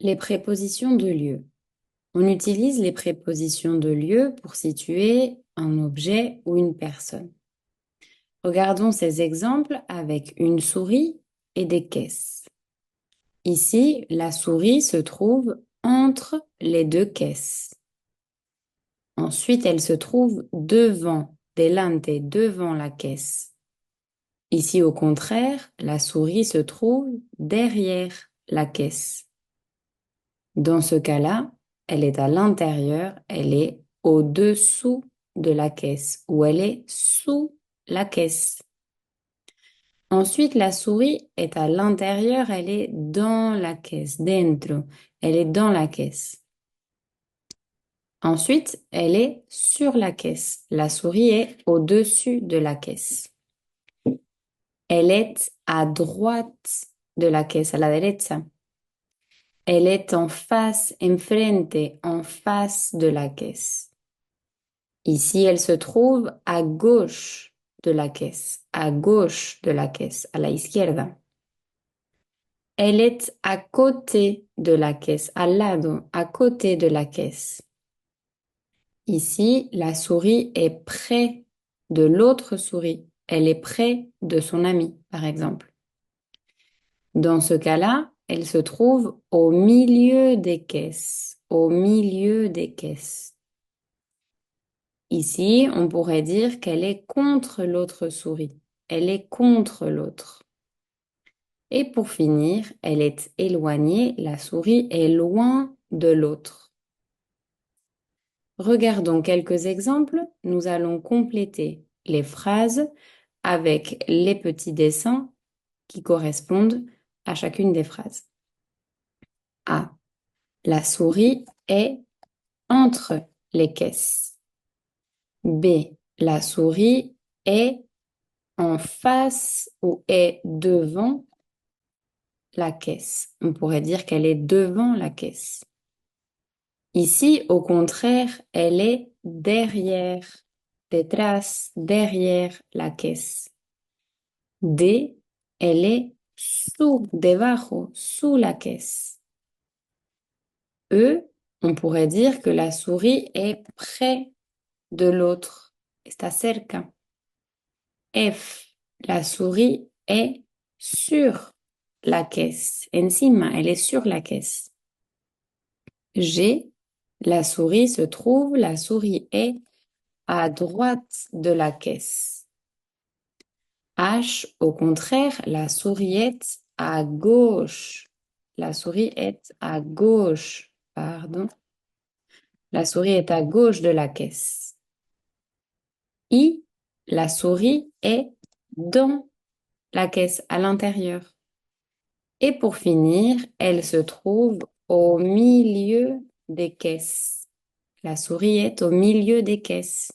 Les prépositions de lieu. On utilise les prépositions de lieu pour situer un objet ou une personne. Regardons ces exemples avec une souris et des caisses. Ici, la souris se trouve entre les deux caisses. Ensuite, elle se trouve devant, delante, devant la caisse. Ici, au contraire, la souris se trouve derrière la caisse. Dans ce cas-là, elle est à l'intérieur, elle est au-dessous de la caisse ou elle est sous la caisse. Ensuite, la souris est à l'intérieur, elle est dans la caisse, dentro, elle est dans la caisse. Ensuite, elle est sur la caisse. La souris est au-dessus de la caisse. Elle est à droite de la caisse, à la derecha. Elle est en face, enfrente, en face de la caisse. Ici, elle se trouve à gauche de la caisse, à gauche de la caisse, à la izquierda. Elle est à côté de la caisse, al lado, à côté de la caisse. Ici, la souris est près de l'autre souris. Elle est près de son ami, par exemple. Dans ce cas-là, elle se trouve au milieu des caisses, au milieu des caisses. Ici, on pourrait dire qu'elle est contre l'autre souris. Elle est contre l'autre. Et pour finir, elle est éloignée, la souris est loin de l'autre. Regardons quelques exemples. Nous allons compléter les phrases avec les petits dessins qui correspondent à chacune des phrases. A. La souris est entre les caisses. B. La souris est en face ou est devant la caisse. On pourrait dire qu'elle est devant la caisse. Ici, au contraire, elle est derrière, detrás, derrière la caisse. D, elle est sous, debajo, sous la caisse. E, on pourrait dire que la souris est près de l'autre, está cerca. F, la souris est sur la caisse, encima, elle est sur la caisse. G, la souris se trouve, la souris est à droite de la caisse. H, au contraire, la souris est à gauche. La souris est à gauche, pardon. La souris est à gauche de la caisse. I, la souris est dans la caisse, à l'intérieur. Et pour finir, elle se trouve au milieu des caisses. La souris est au milieu des caisses.